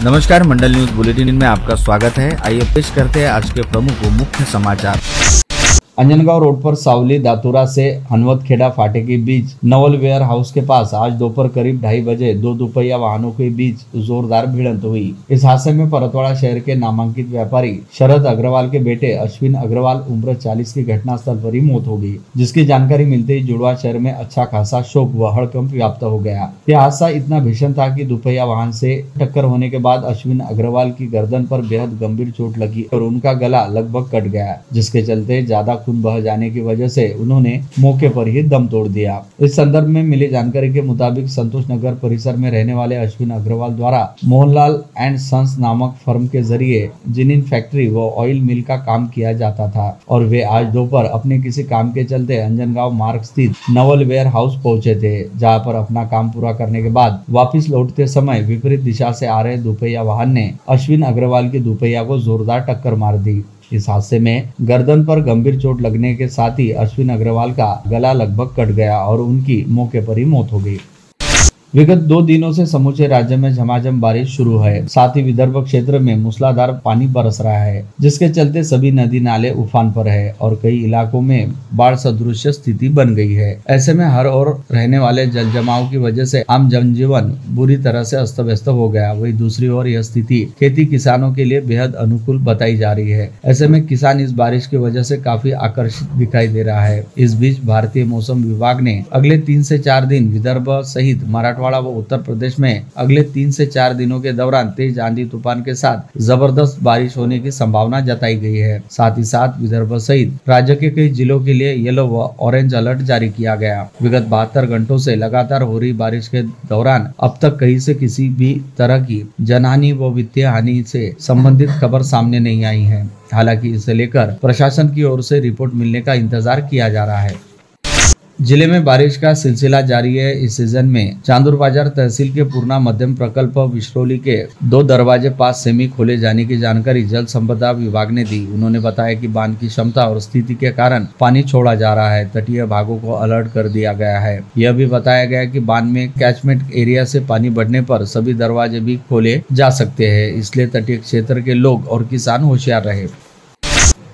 नमस्कार, मंडल news bulletin में आपका स्वागत है। आइए पेश करते हैं आज के प्रमुख मुख्य समाचार। अंजनगांव रोड पर सावली दातुरा से हनवतखेड़ा फाटे के बीच नवल वेयर हाउस के पास आज दोपहर करीब 2:30 बजे दो दुपहिया वाहनों के बीच जोरदार भिड़ंत हुई। इस हादसे में परतवाड़ा शहर के नामांकित व्यापारी शरद अग्रवाल के बेटे अश्विन अग्रवाल उम्र 40 की घटनास्थल पर ही मौत हो गई, जिसकी जानकारी मिलते ही जुड़वा शहर में अच्छा खासा शोक व हड़कंप व्याप्त हो गया। यह हादसा इतना भीषण था कि दुपहिया वाहन से टक्कर होने के बाद अश्विन अग्रवाल की गर्दन पर बेहद गंभीर चोट लगी और उनका गला लगभग कट गया, जिसके चलते ज्यादा खून बह जाने की वजह से उन्होंने मौके पर ही दम तोड़ दिया। इस संदर्भ में मिली जानकारी के मुताबिक संतोष नगर परिसर में रहने वाले अश्विन अग्रवाल द्वारा मोहनलाल एंड सन्स नामक फर्म के जरिए जिनिन फैक्ट्री व ऑयल मिल का काम किया जाता था और वे आज दोपहर अपने किसी काम के चलते अंजनगांव मार्ग स्थित नवल वेयर हाउस पहुंचे थे, जहां पर अपना काम पूरा करने के बाद वापस लौटते समय विपरीत दिशा से आ रहे दुपहिया वाहन ने अश्विन अग्रवाल की दुपहिया को जोरदार टक्कर मार दी। इस हादसे में गर्दन पर गंभीर चोट लगने के साथ ही अश्विन अग्रवाल का गला लगभग कट गया और उनकी मौके पर ही मौत हो गई। विगत 2 दिनों से समूचे राज्य में झमाझम बारिश शुरू है, साथ ही विदर्भ क्षेत्र में मूसलाधार पानी बरस रहा है, जिसके चलते सभी नदी नाले उफान पर है और कई इलाकों में बाढ़ सदृश स्थिति बन गई है। ऐसे में हर ओर रहने वाले जल जमाव की वजह से आम जनजीवन बुरी तरह से अस्त व्यस्त हो गया। वही दूसरी ओर यह स्थिति खेती किसानों के लिए बेहद अनुकूल बताई जा रही है। ऐसे में किसान इस बारिश की वजह से काफी आकर्षित दिखाई दे रहा है। इस बीच भारतीय मौसम विभाग ने अगले 3 से 4 दिन विदर्भ सहित मराठवाड़ा व उत्तर प्रदेश में अगले 3 से 4 दिनों के दौरान तेज आंधी तूफान के साथ जबरदस्त बारिश होने की संभावना जताई गई है। साथ ही साथ विदर्भ सहित राज्य के कई जिलों के लिए येलो व ऑरेंज अलर्ट जारी किया गया। विगत 72 घंटों से लगातार हो रही बारिश के दौरान अब तक कहीं से किसी भी तरह की जनहानि व वित्तीय हानि से संबंधित खबर सामने नहीं आई है। हालांकि इसे लेकर प्रशासन की ओर से रिपोर्ट मिलने का इंतजार किया जा रहा है। जिले में बारिश का सिलसिला जारी है। इस सीजन में चांदूर बाजार तहसील के पूर्णा मध्यम प्रकल्प विश्रोली के 2 दरवाजे पास सेमी खोले जाने की जानकारी जल संपदा विभाग ने दी। उन्होंने बताया कि बांध की क्षमता और स्थिति के कारण पानी छोड़ा जा रहा है। तटीय भागों को अलर्ट कर दिया गया है। यह भी बताया गया कि बांध में कैचमेंट एरिया से पानी बढ़ने पर सभी दरवाजे भी खोले जा सकते हैं, इसलिए तटीय क्षेत्र के लोग और किसान होशियार रहे।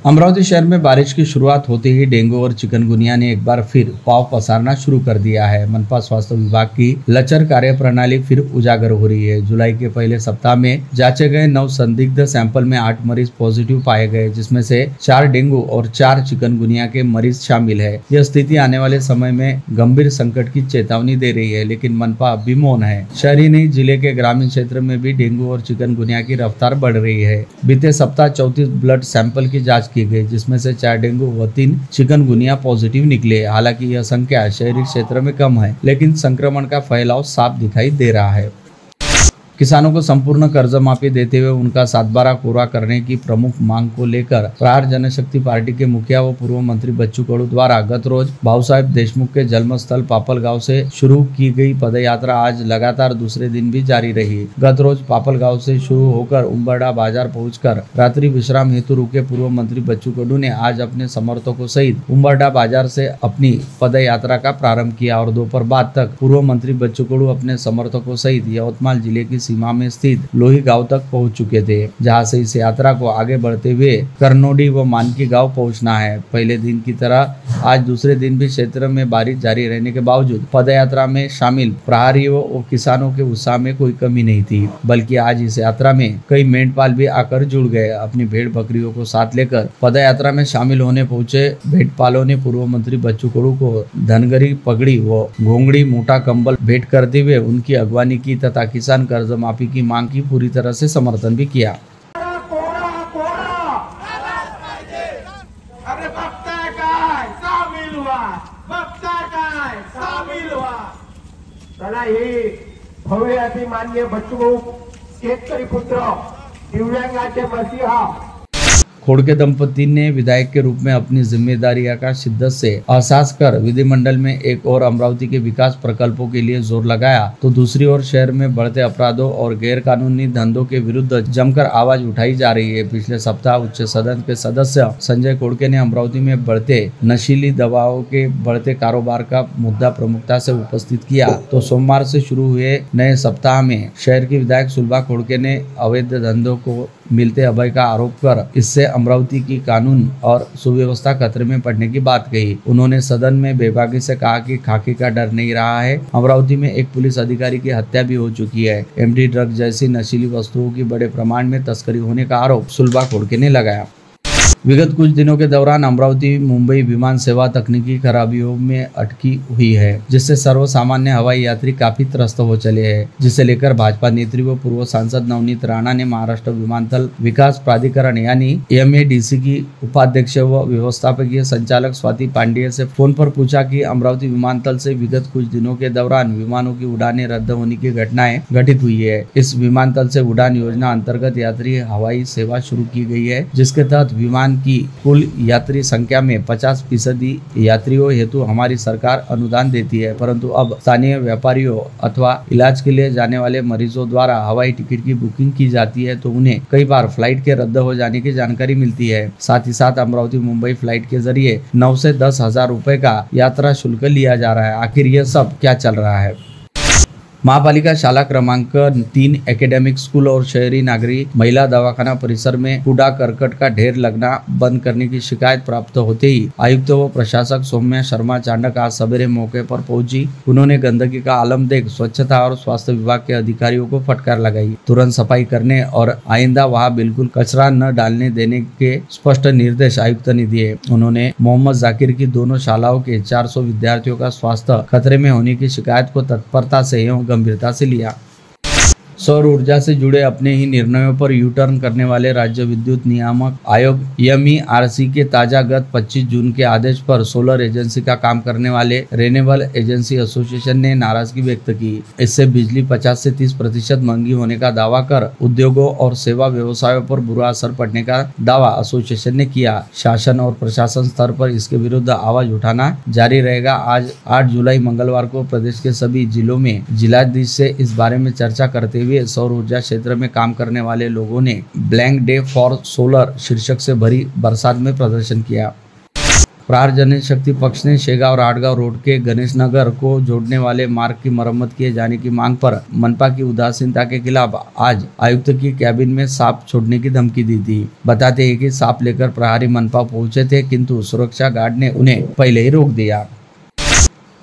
अमरावती शहर में बारिश की शुरुआत होते ही डेंगू और चिकनगुनिया ने एक बार फिर पांव पसारना शुरू कर दिया है। मनपा स्वास्थ्य विभाग की लचर कार्य प्रणाली फिर उजागर हो रही है। जुलाई के पहले सप्ताह में जांचे गए 9 संदिग्ध सैंपल में 8 मरीज पॉजिटिव पाए गए, जिसमें से 4 डेंगू और 4 चिकनगुनिया के मरीज शामिल है। यह स्थिति आने वाले समय में गंभीर संकट की चेतावनी दे रही है, लेकिन मनपा अभी मौन है। शहरी नहीं, जिले के ग्रामीण क्षेत्र में भी डेंगू और चिकनगुनिया की रफ्तार बढ़ रही है। बीते सप्ताह 34 ब्लड सैंपल की जाँच की गई, जिसमें से 4 डेंगू व 3 चिकनगुनिया पॉजिटिव निकले। हालांकि यह संख्या शहरी क्षेत्र में कम है, लेकिन संक्रमण का फैलाव साफ दिखाई दे रहा है। किसानों को संपूर्ण कर्ज माफी देते हुए उनका 7/12 पूरा करने की प्रमुख मांग को लेकर प्रहार जनशक्ति पार्टी के मुखिया व पूर्व मंत्री बच्चू कडू द्वारा गत रोज भाऊ साहेब देशमुख के जन्म स्थल पापल गांव से शुरू की गई पदयात्रा आज लगातार दूसरे दिन भी जारी रही। गत रोज पापल गांव से शुरू होकर उम्बरडा बाजार पहुंचकर रात्रि विश्राम हेतु रुके पूर्व मंत्री बच्चू कडू ने आज अपने समर्थकों सहित उम्बरडा बाजार से अपनी पदयात्रा का प्रारंभ किया और दोपहर बाद तक पूर्व मंत्री बच्चू कडू अपने समर्थकों सहित यवतमाल जिले की सीमा में स्थित लोही गांव तक पहुंच चुके थे, जहां से इस यात्रा को आगे बढ़ते हुए करनोडी व मानकी गांव पहुंचना है। पहले दिन की तरह आज दूसरे दिन भी क्षेत्र में बारिश जारी रहने के बावजूद पदयात्रा में शामिल प्रहरियों और किसानों के उत्साह में कोई कमी नहीं थी, बल्कि आज इस यात्रा में कई मेंढपाल भी आकर जुड़ गए। अपनी भेड़ बकरियों को साथ लेकर पदयात्रा में शामिल होने पहुंचे भेड़पालों ने पूर्व मंत्री बच्चू कडू को धनगरी पगड़ी व घोंगड़ी मोटा कंबल भेंट करते हुए उनकी अगवानी की तथा किसान कर्ज माफी की मांग की पूरी तरह से समर्थन भी किया। भव्य अभिमान्य बच्चू शेतकरी पुत्र दिव्यांगाचे मसीहा खोड़के दंपति ने विधायक के रूप में अपनी जिम्मेदारियां का शिद्दत से एहसास कर विधिमंडल में एक और अमरावती के विकास प्रकल्पों के लिए जोर लगाया, तो दूसरी ओर शहर में बढ़ते अपराधों और गैर कानूनी धंधों के विरुद्ध जमकर आवाज उठाई जा रही है। पिछले सप्ताह उच्च सदन के सदस्य संजय खोड़के ने अमरावती में बढ़ते नशीली दवाओं के बढ़ते कारोबार का मुद्दा प्रमुखता से उपस्थित किया, तो सोमवार से शुरू हुए नए सप्ताह में शहर के विधायक सुलभा खोड़के ने अवैध धंधों को मिलते अभय का आरोप कर इससे अमरावती की कानून और सुव्यवस्था खतरे में पड़ने की बात कही। उन्होंने सदन में बेबाकी से कहा कि खाकी का डर नहीं रहा है। अमरावती में एक पुलिस अधिकारी की हत्या भी हो चुकी है। एमडी ड्रग जैसी नशीली वस्तुओं की बड़े प्रमाण में तस्करी होने का आरोप सुलभा खोड़के ने लगाया। विगत कुछ दिनों के दौरान अमरावती मुंबई विमान सेवा तकनीकी खराबियों में अटकी हुई है, जिससे सर्वसामान्य हवाई यात्री काफी त्रस्त हो चले हैं, जिसे लेकर भाजपा नेत्री व पूर्व सांसद नवनीत राणा ने महाराष्ट्र विमानतल विकास प्राधिकरण यानी MADC की उपाध्यक्ष व व्यवस्थापकीय संचालक स्वाति पांडेय से फोन पर पूछा कि अमरावती विमानतल से विगत कुछ दिनों के दौरान विमानों की उड़ानें रद्द होने की घटनाएं घटित हुई है। इस विमानतल से उड़ान योजना अंतर्गत यात्री हवाई सेवा शुरू की गई है, जिसके तहत विमान की कुल यात्री संख्या में 50% यात्रियों हेतु हमारी सरकार अनुदान देती है, परंतु अब स्थानीय व्यापारियों अथवा इलाज के लिए जाने वाले मरीजों द्वारा हवाई टिकट की बुकिंग की जाती है, तो उन्हें कई बार फ्लाइट के रद्द हो जाने की जानकारी मिलती है। साथ ही साथ अमरावती मुंबई फ्लाइट के जरिए 9 से 10 हजार रुपए का यात्रा शुल्क लिया जा रहा है। आखिर यह सब क्या चल रहा है? महापालिका शाला क्रमांक 3 एकेडमिक स्कूल और शहरी नागरिक महिला दवाखाना परिसर में कूड़ा करकट का ढेर लगना बंद करने की शिकायत प्राप्त होते ही आयुक्त व प्रशासक सौम्या शर्मा चांडक आज सवेरे मौके पर पहुंची। उन्होंने गंदगी का आलम देख स्वच्छता और स्वास्थ्य विभाग के अधिकारियों को फटकार लगाई, तुरंत सफाई करने और आइंदा वहां बिल्कुल कचरा न डालने देने के स्पष्ट निर्देश आयुक्त ने दिए। उन्होंने मोहम्मद जाकिर की दोनों शालाओं के 400 विद्यार्थियों का स्वास्थ्य खतरे में होने की शिकायत को तत्परता से एवं गंभीरता से लिया। सौर ऊर्जा से जुड़े अपने ही निर्णयों पर यू टर्न करने वाले राज्य विद्युत नियामक आयोग MERC के ताजा गत 25 जून के आदेश पर सोलर एजेंसी का काम करने वाले रेनेबल एजेंसी एसोसिएशन ने नाराजगी व्यक्त की। इससे बिजली 50 से 30% महंगी होने का दावा कर उद्योगों और सेवा व्यवसायों पर बुरा असर पड़ने का दावा एसोसिएशन ने किया। शासन और प्रशासन स्तर पर इसके विरुद्ध आवाज उठाना जारी रहेगा। आज 8 जुलाई मंगलवार को प्रदेश के सभी जिलों में जिलाधीश से इस बारे में चर्चा करते हुए सौर ऊर्जा क्षेत्र में काम करने वाले लोगों ने ब्लैंक डे फॉर सोलर शीर्षक से भरी बरसात में प्रदर्शन किया। प्रहार जनशक्ति पक्ष ने शेगांव और आठगांव रोड के गणेश नगर को जोड़ने वाले मार्ग की मरम्मत किए जाने की मांग पर मनपा की उदासीनता के खिलाफ आज आयुक्त की कैबिन में सांप छोड़ने की धमकी दी थी। बताते हैं कि सांप लेकर प्रहारी मनपा पहुंचे थे, किंतु सुरक्षा गार्ड ने उन्हें पहले ही रोक दिया।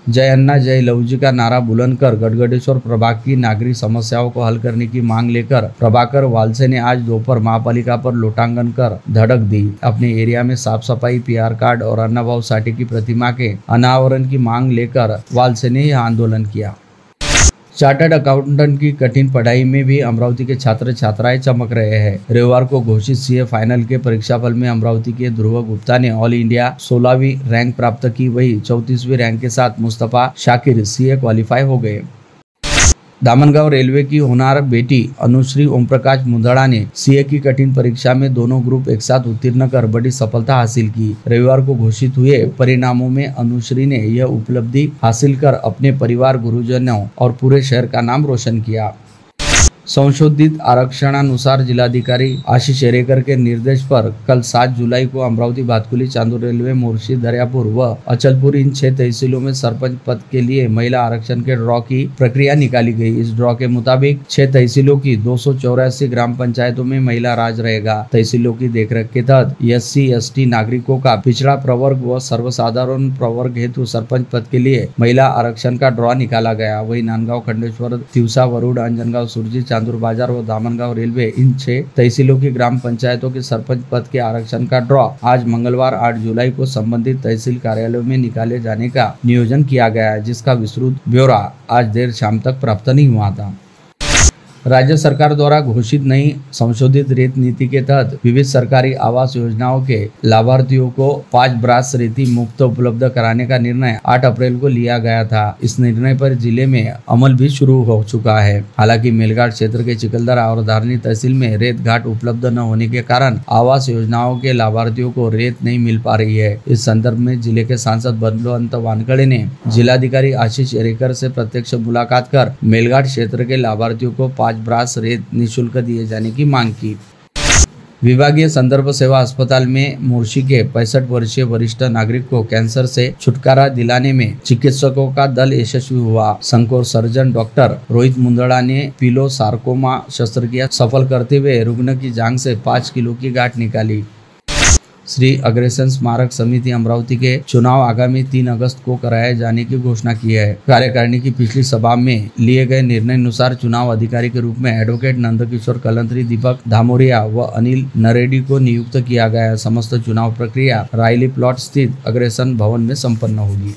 जय अन्ना जय लवजी का नारा बुलंद कर गढ़गढ़ेश्वर प्रभाग की नागरिक समस्याओं को हल करने की मांग लेकर प्रभाकर वालसे ने आज दोपहर महापालिका पर लोटांगन कर धड़क दी। अपने एरिया में साफ सफाई, PR कार्ड और अन्नाभाऊ साठे की प्रतिमा के अनावरण की मांग लेकर वालसे ने यह आंदोलन किया। चार्टर्ड अकाउंटेंट की कठिन पढ़ाई में भी अमरावती के छात्र छात्राएं चमक रहे हैं। रविवार को घोषित CA फाइनल के परीक्षाफल में अमरावती के ध्रुव गुप्ता ने ऑल इंडिया 16वीं रैंक प्राप्त की, वही 34वीं रैंक के साथ मुस्तफा शाकिर CA क्वालिफाई हो गए। दामनगांव रेलवे की होनार बेटी अनुश्री ओमप्रकाश मुंदड़ा ने CA की कठिन परीक्षा में दोनों ग्रुप एक साथ उत्तीर्ण कर बड़ी सफलता हासिल की। रविवार को घोषित हुए परिणामों में अनुश्री ने यह उपलब्धि हासिल कर अपने परिवार, गुरुजनों और पूरे शहर का नाम रोशन किया। संशोधित आरक्षणानुसार जिलाधिकारी आशीष एरेकर के निर्देश पर कल 7 जुलाई को अमरावती, भातकुली, चांदोर रेलवे, मोर्शी, दरियापुर व अचलपुर इन 6 तहसीलों में सरपंच पद के लिए महिला आरक्षण के ड्रॉ की प्रक्रिया निकाली गई। इस ड्रॉ के मुताबिक 6 तहसीलों की 284 ग्राम पंचायतों में महिला राज रहेगा। तहसीलों की देखरेख के तहत SC/ST नागरिकों का पिछड़ा प्रवर्ग व सर्वसाधारण प्रवर्ग हेतु सरपंच पद के लिए महिला आरक्षण का ड्रॉ निकाला गया। वही नांदगांव, खंडेश्वर, तिवसा, वरुड, अंजनगांव, सुरजी, चांदूर बाजार व दामनगांव रेलवे इन 6 तहसीलों की ग्राम पंचायतों के सरपंच पद के आरक्षण का ड्रॉ आज मंगलवार 8 जुलाई को संबंधित तहसील कार्यालयों में निकाले जाने का नियोजन किया गया है, जिसका विस्तृत ब्यौरा आज देर शाम तक प्राप्त नहीं हुआ था। राज्य सरकार द्वारा घोषित नई संशोधित रेत नीति के तहत विविध सरकारी आवास योजनाओं के लाभार्थियों को 5 ब्रास रेती मुफ्त उपलब्ध कराने का निर्णय 8 अप्रैल को लिया गया था। इस निर्णय पर जिले में अमल भी शुरू हो चुका है। हालांकि मेलघाट क्षेत्र के चिकलदरा और धारनी तहसील में रेत घाट उपलब्ध न होने के कारण आवास योजनाओं के लाभार्थियों को रेत नहीं मिल पा रही है। इस संदर्भ में जिले के सांसद बलवंत वानखड़े ने जिलाधिकारी आशीष एरेकर से प्रत्यक्ष मुलाकात कर मेलघाट क्षेत्र के लाभार्थियों को 5 ब्रास रेत निःशुल्क दिए जाने की मांग की। विभागीय संदर्भ सेवा अस्पताल में मुर्शी के 65 वर्षीय वरिष्ठ नागरिक को कैंसर से छुटकारा दिलाने में चिकित्सकों का दल यशस्वी हुआ। संकोर सर्जन डॉक्टर रोहित मुंदड़ा ने पिलो सार्कोमा शस्त्रक्रिया सफल करते हुए रुग्ण की जांघ से 5 किलो की गांठ निकाली। श्री अग्रसेन स्मारक समिति अमरावती के चुनाव आगामी 3 अगस्त को कराए जाने की घोषणा की है। कार्यकारिणी की पिछली सभा में लिए गए निर्णय अनुसार चुनाव अधिकारी के रूप में एडवोकेट नंदकिशोर कलंत्री, दीपक धामोरिया व अनिल नरेडी को नियुक्त किया गया है। समस्त चुनाव प्रक्रिया रायली प्लॉट स्थित अग्रसेन भवन में संपन्न होगी।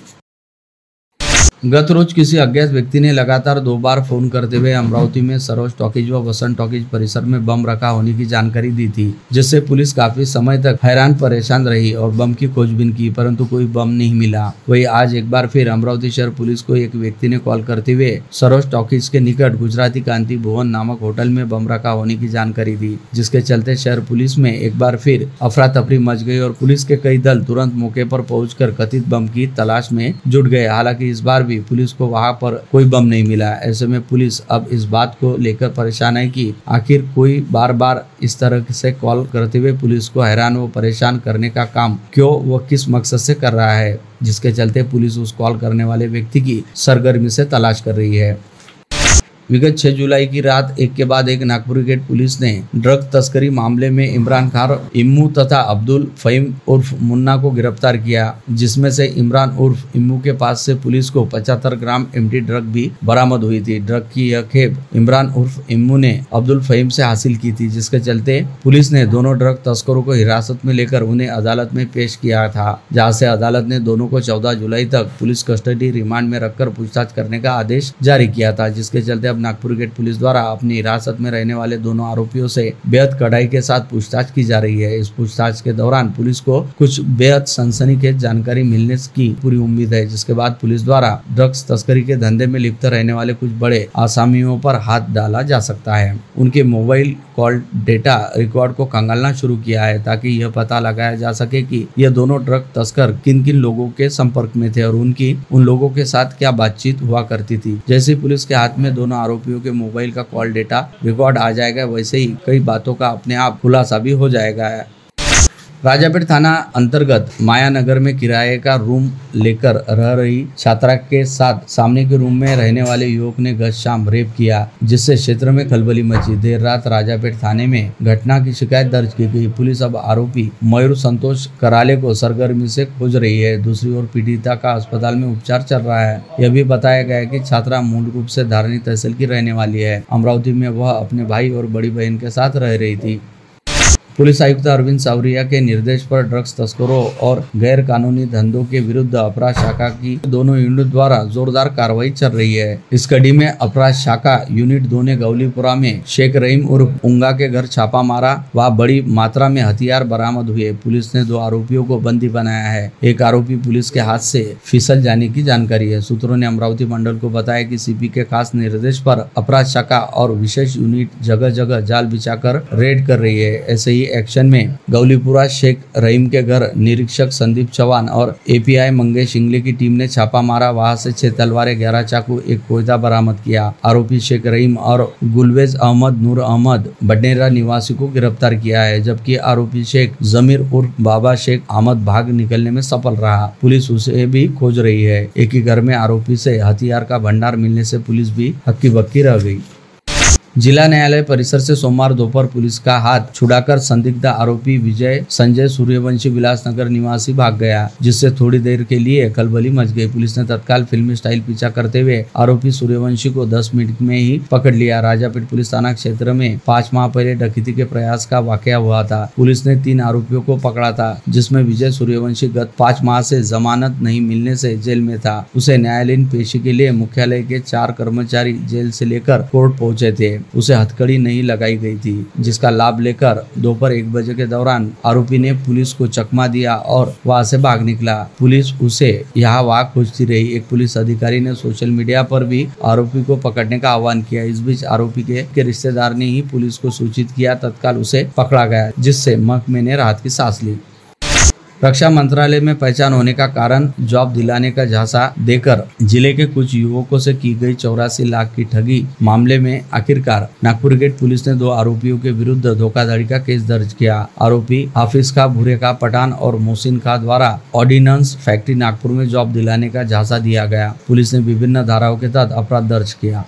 गत रोज किसी अज्ञात व्यक्ति ने लगातार 2 बार फोन करते हुए अमरावती में सरोज टॉकीज व वसंत टॉकीज परिसर में बम रखा होने की जानकारी दी थी, जिससे पुलिस काफी समय तक हैरान परेशान रही और बम की खोजबीन की, परंतु कोई बम नहीं मिला। वही आज एक बार फिर अमरावती शहर पुलिस को एक व्यक्ति ने कॉल करते हुए सरोज टॉकीज के निकट गुजराती कांति भुवन नामक होटल में बम रखा होने की जानकारी दी, जिसके चलते शहर पुलिस में एक बार फिर अफरा तफरी मच गई और पुलिस के कई दल तुरंत मौके पर पहुंचकर कथित बम की तलाश में जुट गए। हालांकि इस बार पुलिस को वहां पर कोई बम नहीं मिला। ऐसे में पुलिस अब इस बात को लेकर परेशान है कि आखिर कोई बार बार इस तरह से कॉल करते हुए पुलिस को हैरान व परेशान करने का काम क्यों व किस मकसद से कर रहा है, जिसके चलते पुलिस उस कॉल करने वाले व्यक्ति की सरगर्मी से तलाश कर रही है। विगत 6 जुलाई की रात एक के बाद एक नागपुर गेट पुलिस ने ड्रग तस्करी मामले में इमरान खान, इम्मू तथा अब्दुल फहीम उर्फ मुन्ना को गिरफ्तार किया, जिसमें से इमरान उर्फ इम्मू के पास से पुलिस को 75 ग्राम एमडी ड्रग भी बरामद हुई थी। ड्रग की यह खेप इमरान उर्फ इम्मू ने अब्दुल फहीम से हासिल की थी, जिसके चलते पुलिस ने दोनों ड्रग तस्करों को हिरासत में लेकर उन्हें अदालत में पेश किया था, जहाँ से अदालत ने दोनों को 14 जुलाई तक पुलिस कस्टडी रिमांड में रखकर पूछताछ करने का आदेश जारी किया था, जिसके चलते नागपुर गेट पुलिस द्वारा अपनी हिरासत में रहने वाले दोनों आरोपियों से बेहद कड़ाई के साथ पूछताछ की जा रही है। इस पूछताछ के दौरान पुलिस को कुछ बेहद सनसनीखेज जानकारी मिलने की पूरी उम्मीद है, जिसके बाद पुलिस द्वारा ड्रग्स तस्करी के धंधे में लिप्त रहने वाले कुछ बड़े आसामियों पर हाथ डाला जा सकता है। उनके मोबाइल कॉल डेटा रिकॉर्ड को खंगालना शुरू किया है, ताकि यह पता लगाया जा सके कि यह दोनों ड्रग तस्कर किन किन लोगों के संपर्क में थे और उन लोगों के साथ क्या बातचीत हुआ करती थी। जैसे पुलिस के हाथ में दोनों आरोपियों के मोबाइल का कॉल डेटा रिकॉर्ड आ जाएगा, वैसे ही कई बातों का अपने आप खुलासा भी हो जाएगा। राजापेट थाना अंतर्गत मायानगर में किराए का रूम लेकर रह रही छात्रा के साथ सामने के रूम में रहने वाले युवक ने गत शाम रेप किया, जिससे क्षेत्र में खलबली मची। देर रात राजापेट थाने में घटना की शिकायत दर्ज की गई। पुलिस अब आरोपी मयूर संतोष कराले को सरगर्मी से खोज रही है। दूसरी ओर पीड़िता का अस्पताल में उपचार चल रहा है। यह भी बताया गया कि छात्रा मूल रूप से धारनी तहसील की रहने वाली है। अमरावती में वह अपने भाई और बड़ी बहन के साथ रह रही थी। पुलिस आयुक्त अरविंद सावरिया के निर्देश पर ड्रग्स तस्करों और गैर कानूनी धंधों के विरुद्ध अपराध शाखा की दोनों यूनिट द्वारा जोरदार कार्रवाई चल रही है। इस कड़ी में अपराध शाखा यूनिट 2 ने गौलीपुरा में शेख रहीम उर्फ उंगा के घर छापा मारा। वहाँ बड़ी मात्रा में हथियार बरामद हुए। पुलिस ने 2 आरोपियों को बंदी बनाया है। एक आरोपी पुलिस के हाथ से फिसल जाने की जानकारी है। सूत्रों ने अमरावती मंडल को बताया कि सीपी के खास निर्देश पर अपराध शाखा और विशेष यूनिट जगह जगह जाल बिछाकर रेड कर रही है। ऐसे ही एक्शन में गौलीपुरा शेख रहीम के घर निरीक्षक संदीप चौहान और एपीआई मंगेश इंगले की टीम ने छापा मारा। वहां से 6 तलवारें, 11 चाकू, 1 कोयता बरामद किया। आरोपी शेख रहीम और गुलवेज अहमद नूर अहमद बडनेरा निवासी को गिरफ्तार किया है, जबकि आरोपी शेख जमीर उर्फ बाबा शेख अहमद भाग निकलने में सफल रहा। पुलिस उसे भी खोज रही है। एक ही घर में आरोपी से हथियार का भंडार मिलने से पुलिस भी हक्की बक्की रह गई। जिला न्यायालय परिसर से सोमवार दोपहर पुलिस का हाथ छुड़ाकर संदिग्ध आरोपी विजय संजय सूर्यवंशी विलासनगर निवासी भाग गया, जिससे थोड़ी देर के लिए खलबली मच गई। पुलिस ने तत्काल फिल्मी स्टाइल पीछा करते हुए आरोपी सूर्यवंशी को 10 मिनट में ही पकड़ लिया। राजापेट पुलिस थाना क्षेत्र में 5 माह पहले डकैती के प्रयास का वाकया हुआ था। पुलिस ने 3 आरोपियों को पकड़ा था, जिसमें विजय सूर्यवंशी गत 5 माह से जमानत नहीं मिलने से जेल में था। उसे न्यायालयीन पेशी के लिए मुख्यालय के 4 कर्मचारी जेल से लेकर कोर्ट पहुंचे थे। उसे हथकड़ी नहीं लगाई गई थी, जिसका लाभ लेकर दोपहर 1 बजे के दौरान आरोपी ने पुलिस को चकमा दिया और वहां से भाग निकला। पुलिस उसे यहाँ वहां खोजती रही। एक पुलिस अधिकारी ने सोशल मीडिया पर भी आरोपी को पकड़ने का आह्वान किया। इस बीच आरोपी के रिश्तेदार ने ही पुलिस को सूचित किया। तत्काल उसे पकड़ा गया, जिससे महकमे ने राहत की सांस ली। रक्षा मंत्रालय में पहचान होने का कारण जॉब दिलाने का झांसा देकर जिले के कुछ युवकों से की गई 84 लाख की ठगी मामले में आखिरकार नागपुर गेट पुलिस ने 2 आरोपियों के विरुद्ध धोखाधड़ी का केस दर्ज किया। आरोपी हाफिज खां, भूरे खां पठान और मोहसिन खां द्वारा ऑर्डिनेंस फैक्ट्री नागपुर में जॉब दिलाने का झांसा दिया गया। पुलिस ने विभिन्न धाराओं के तहत अपराध दर्ज किया।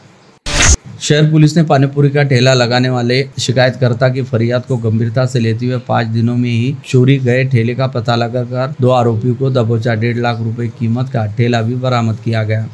शहर पुलिस ने पानीपुरी का ठेला लगाने वाले शिकायतकर्ता की फरियाद को गंभीरता से लेते हुए 5 दिनों में ही चोरी गए ठेले का पता लगाकर 2 आरोपियों को दबोचा। 1.5 लाख रुपए कीमत का ठेला भी बरामद किया गया।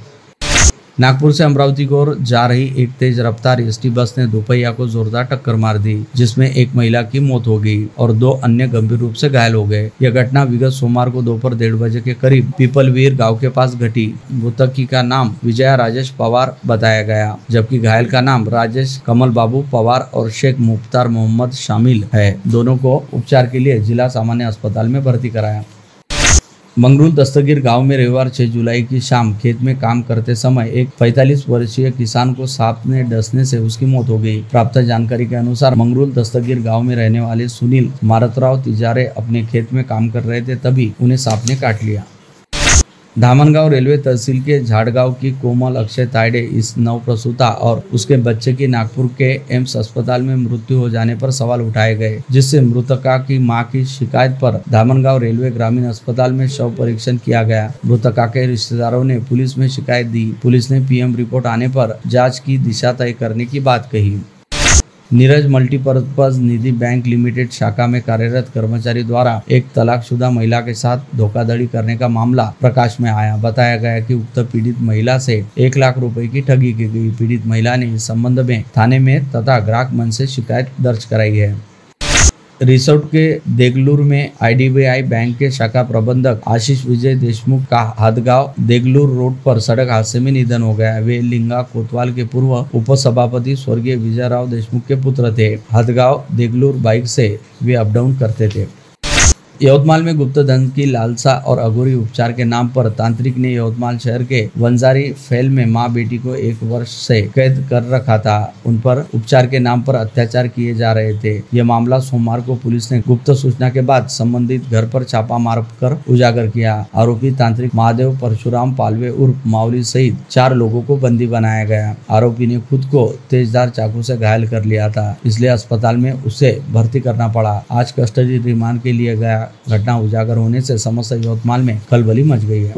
नागपुर से अमरावती की ओर जा रही एक तेज रफ्तार एसटी बस ने दोपहिया को जोरदार टक्कर मार दी, जिसमें एक महिला की मौत हो गई और 2 अन्य गंभीर रूप से घायल हो गए। यह घटना विगत सोमवार को दोपहर 1:30 बजे के करीब पीपलवीर गांव के पास घटी। मृतक का नाम विजया राजेश पवार बताया गया, जबकि घायल का नाम राजेश कमल बाबू पवार और शेख मुख्तार मोहम्मद शामिल है। दोनों को उपचार के लिए जिला सामान्य अस्पताल में भर्ती कराया। मंगरूल दस्तगीर गांव में रविवार 6 जुलाई की शाम खेत में काम करते समय एक 45 वर्षीय किसान को सांप ने डसने से उसकी मौत हो गई। प्राप्त जानकारी के अनुसार मंगरूल दस्तगीर गांव में रहने वाले सुनील मारतराव तिजारे अपने खेत में काम कर रहे थे, तभी उन्हें सांप ने काट लिया। धामनगांव रेलवे तहसील के झाड़गांव की कोमल अक्षय तायडे इस नवप्रसूता और उसके बच्चे की नागपुर के एम्स अस्पताल में मृत्यु हो जाने पर सवाल उठाए गए, जिससे मृतका की मां की शिकायत पर धामनगांव रेलवे ग्रामीण अस्पताल में शव परीक्षण किया गया। मृतका के रिश्तेदारों ने पुलिस में शिकायत दी। पुलिस ने पीएम रिपोर्ट आने पर जांच की दिशा तय करने की बात कही। नीरज मल्टीपर्पज निधि बैंक लिमिटेड शाखा में कार्यरत कर्मचारी द्वारा एक तलाकशुदा महिला के साथ धोखाधड़ी करने का मामला प्रकाश में आया। बताया गया कि उक्त पीड़ित महिला से 1 लाख रुपए की ठगी की गई। पीड़ित महिला ने इस संबंध में थाने में तथा ग्राहक मंच से शिकायत दर्ज कराई है। रिसोर्ट के देगलूर में IDBI बैंक के शाखा प्रबंधक आशीष विजय देशमुख का हदगांव देगलूर रोड पर सड़क हादसे में निधन हो गया। वे लिंगा कोतवाल के पूर्व उपसभापति स्वर्गीय विजयराव देशमुख के पुत्र थे। हदगांव देगलूर बाइक से वे अप डाउन करते थे। यवतमाल में गुप्त धन की लालसा और अघोरी उपचार के नाम पर तांत्रिक ने यवतमाल शहर के वंजारी फैल में मां बेटी को 1 वर्ष से कैद कर रखा था। उन पर उपचार के नाम पर अत्याचार किए जा रहे थे। यह मामला सोमवार को पुलिस ने गुप्त सूचना के बाद संबंधित घर पर छापा मारकर उजागर किया। आरोपी तांत्रिक महादेव परशुराम पालवे उर्फ मावली सहित 4 लोगों को बंदी बनाया गया। आरोपी ने खुद को तेजधार चाकू से घायल कर लिया था, इसलिए अस्पताल में उसे भर्ती करना पड़ा। आज कस्टडी रिमांड के लिए गया। घटना उजागर होने से समस्त यवतमाल में खलबली मच गई है।